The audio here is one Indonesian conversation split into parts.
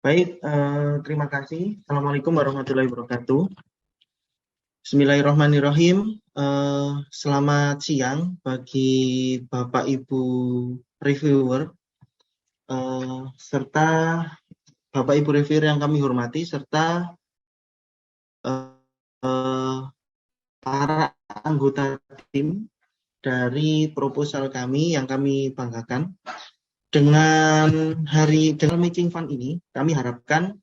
Baik, terima kasih. Assalamualaikum warahmatullahi wabarakatuh. Bismillahirrahmanirrahim. Selamat siang bagi Bapak Ibu reviewer, serta Bapak Ibu reviewer yang kami hormati, serta para anggota tim dari proposal kami yang kami banggakan. Dengan matching fund ini, kami harapkan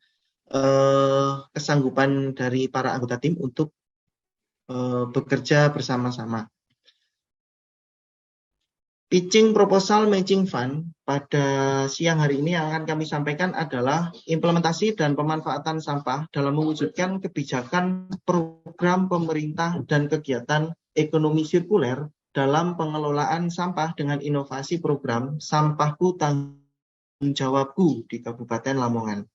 kesanggupan dari para anggota tim untuk bekerja bersama-sama. Pitching proposal matching fund pada siang hari ini yang akan kami sampaikan adalah implementasi dan pemanfaatan sampah dalam mewujudkan kebijakan program pemerintah dan kegiatan ekonomi sirkuler dalam pengelolaan sampah dengan inovasi program Sampahku Tanggung Jawabku di Kabupaten Lamongan.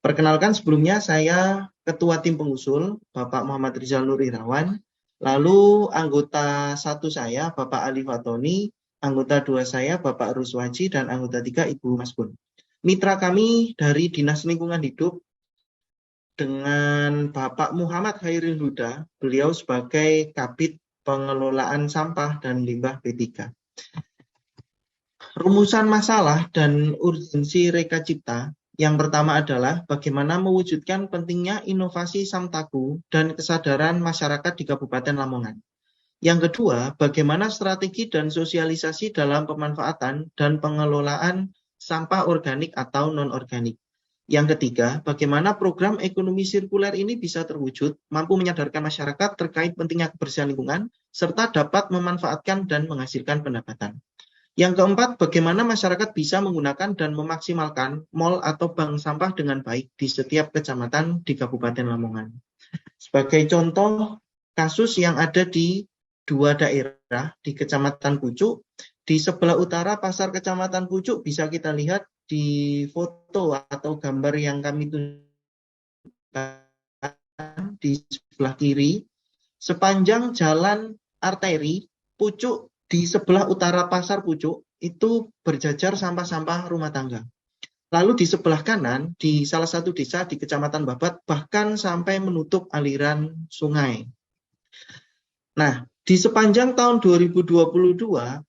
Perkenalkan, sebelumnya saya Ketua Tim Pengusul, Bapak Muhammad Rizal Nur Irawan, lalu anggota 1 saya, Bapak Ali Fatoni, anggota 2 saya, Bapak Ruswaji, dan anggota 3, Ibu Masbun. Mitra kami dari Dinas Lingkungan Hidup dengan Bapak Muhammad Khairil Huda, beliau sebagai Kabid Pengelolaan Sampah dan Limbah P3. Rumusan masalah dan urgensi Reka Cipta. Yang pertama adalah bagaimana mewujudkan pentingnya inovasi Samtaku dan kesadaran masyarakat di Kabupaten Lamongan. Yang kedua, bagaimana strategi dan sosialisasi dalam pemanfaatan dan pengelolaan sampah organik atau non-organik. Yang ketiga, bagaimana program ekonomi sirkuler ini bisa terwujud, mampu menyadarkan masyarakat terkait pentingnya kebersihan lingkungan, serta dapat memanfaatkan dan menghasilkan pendapatan. Yang keempat, bagaimana masyarakat bisa menggunakan dan memaksimalkan mall atau bank sampah dengan baik di setiap kecamatan di Kabupaten Lamongan. Sebagai contoh kasus yang ada di 2 daerah di Kecamatan Pucuk, di sebelah utara pasar Kecamatan Pucuk bisa kita lihat di foto atau gambar yang kami tunjukkan di sebelah kiri, sepanjang jalan arteri Pucuk di sebelah utara pasar Pucuk itu berjajar sampah-sampah rumah tangga. Lalu di sebelah kanan, di salah satu desa di Kecamatan Babat, bahkan sampai menutup aliran sungai. Nah, di sepanjang tahun 2022,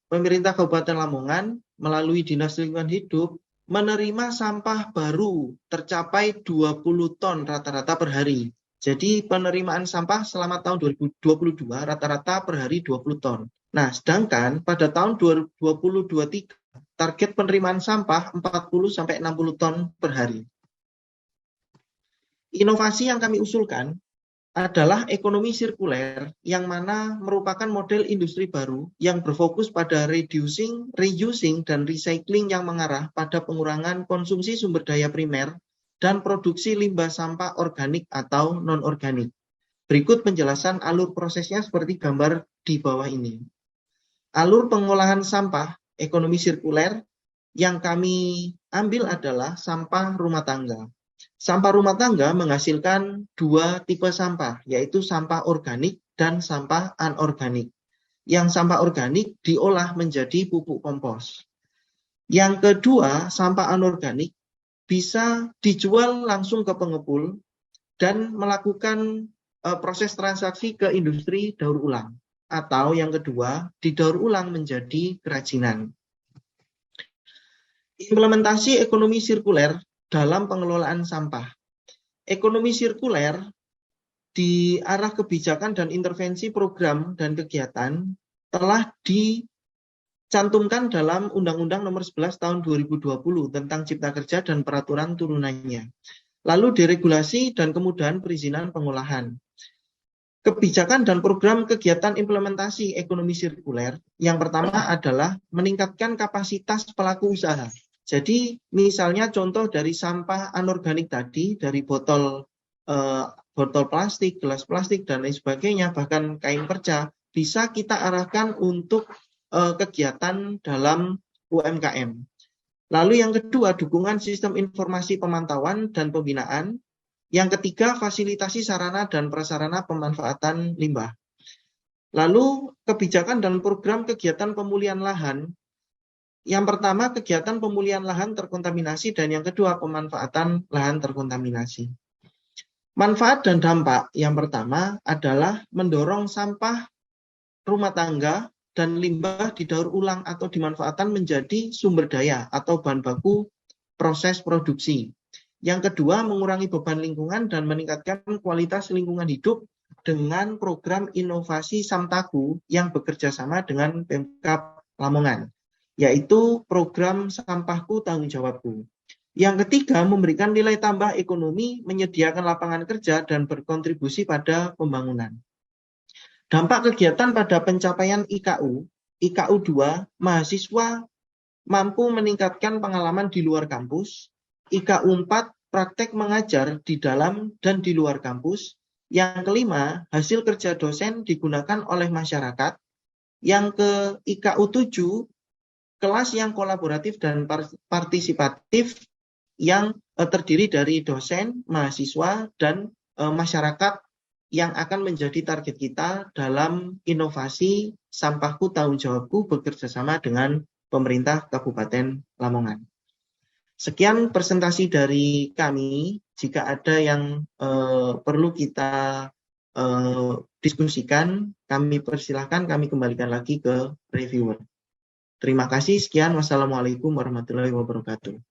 pemerintah Kabupaten Lamongan melalui Dinas Lingkungan Hidup menerima sampah baru tercapai 20 ton rata-rata per hari. Jadi penerimaan sampah selama tahun 2022 rata-rata per hari 20 ton. Nah, sedangkan pada tahun 2023 target penerimaan sampah 40-60 ton per hari. Inovasi yang kami usulkan adalah ekonomi sirkuler yang mana merupakan model industri baru yang berfokus pada reducing, reusing, dan recycling yang mengarah pada pengurangan konsumsi sumber daya primer dan produksi limbah sampah organik atau non-organik. Berikut penjelasan alur prosesnya seperti gambar di bawah ini. Alur pengolahan sampah ekonomi sirkuler yang kami ambil adalah sampah rumah tangga. Sampah rumah tangga menghasilkan 2 tipe sampah, yaitu sampah organik dan sampah anorganik. Yang sampah organik diolah menjadi pupuk kompos. Yang kedua, sampah anorganik bisa dijual langsung ke pengepul dan melakukan proses transaksi ke industri daur ulang. Atau yang kedua, didaur ulang menjadi kerajinan. Implementasi ekonomi sirkuler dalam pengelolaan sampah. Ekonomi sirkuler di arah kebijakan dan intervensi program dan kegiatan telah dicantumkan dalam Undang-Undang Nomor 11 Tahun 2020 tentang Cipta Kerja dan peraturan turunannya. Lalu deregulasi dan kemudahan perizinan pengolahan. Kebijakan dan program kegiatan implementasi ekonomi sirkuler yang pertama adalah meningkatkan kapasitas pelaku usaha. Jadi misalnya contoh dari sampah anorganik tadi, dari botol plastik, gelas plastik, dan lain sebagainya, bahkan kain perca, bisa kita arahkan untuk kegiatan dalam UMKM. Lalu yang kedua, dukungan sistem informasi pemantauan dan pembinaan. Yang ketiga, fasilitasi sarana dan prasarana pemanfaatan limbah. Lalu kebijakan dan program kegiatan pemulihan lahan Yang pertama, kegiatan pemulihan lahan terkontaminasi, dan yang kedua, pemanfaatan lahan terkontaminasi. Manfaat dan dampak yang pertama adalah mendorong sampah rumah tangga dan limbah didaur ulang atau dimanfaatkan menjadi sumber daya atau bahan baku proses produksi. Yang kedua, mengurangi beban lingkungan dan meningkatkan kualitas lingkungan hidup dengan program inovasi Samtaku yang bekerja sama dengan Pemkab Lamongan, yaitu program Sampahku Tanggung Jawabku. Yang ketiga, memberikan nilai tambah ekonomi, menyediakan lapangan kerja, dan berkontribusi pada pembangunan. Dampak kegiatan pada pencapaian IKU 2, mahasiswa mampu meningkatkan pengalaman di luar kampus. IKU 4, praktek mengajar di dalam dan di luar kampus. Yang kelima, hasil kerja dosen digunakan oleh masyarakat. Yang ke IKU 7, kelas yang kolaboratif dan partisipatif yang terdiri dari dosen, mahasiswa, dan masyarakat yang akan menjadi target kita dalam inovasi Sampahku Tanggung Jawabku bekerjasama dengan pemerintah Kabupaten Lamongan. Sekian presentasi dari kami. Jika ada yang perlu kita diskusikan, kami persilahkan, kami kembalikan lagi ke reviewer. Terima kasih, sekian. Wassalamualaikum warahmatullahi wabarakatuh.